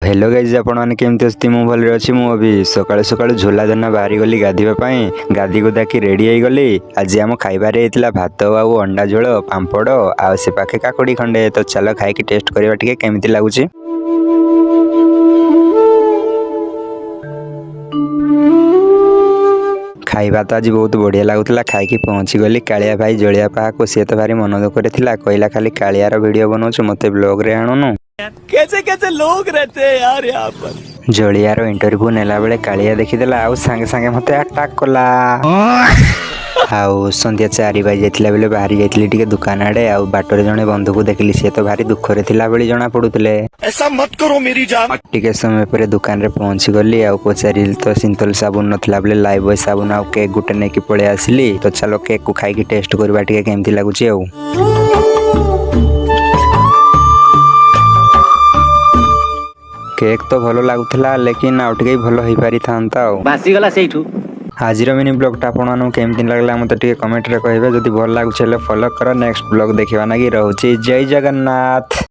Hello guys आपण केमती अच्छी मु भले अच्छी मु अभी सकाळु सकाळु झोला धना बाहरी गली गाधीबा गाधी गुदाकी रेडी हो गली। आज आम खाइबारे होता भात आउ अंडा झोल पांपड़ आ से पाखे काकुड़ी खंडे। तो चलो खाई टेस्ट करवा टिके केमती लगुच। खाइबा तो आज बहुत बढ़िया लगुला। खाई पहुँची गली कालिया भाई जलिया पाक सी तो भारी मन दुख कहला खाली कालियार वीडियो बनाऊँ मत ब्लॉग रे आणुनु। कैसे कैसे लोग रहते हैं यार यहाँ पर। जलियार इंटरव्यू नेला बेले कालिया देखीदेला आउ सांगे सांगे मते अटैक कला। आउ संध्या 4 बजे जाइतिला बेले बाहरी जाइतिली टिके दुकान आड़े। आउ बाटरे जणे बंधु को देखली से तो भारी दुख रे थिला बेली जणा पडुतले। ऐसा मत करो मेरी जान। टिके समय पर दुकान रे पहुंची गली। आउ पचारिल तो सिंतल साबुन नथिला बेले लाइव बॉय साबुन आउ केक गुटे नेकी पळे आसिली। तो चलो केक को खाई टेस्ट करबा टिके केमती लागुची। आउ केक तो भलो लागुला लेकिन आउ टिके भलो होई पारि थांता। बासी गला सेठू। आज मिनी ब्लॉग टा आपण केमती लगला मत टिके कमेंट रे कहबे। जदि भल लागुछ फॉलो कर। नेक्स्ट ब्लॉग देखिबा नागी रहउची। जय जगन्नाथ।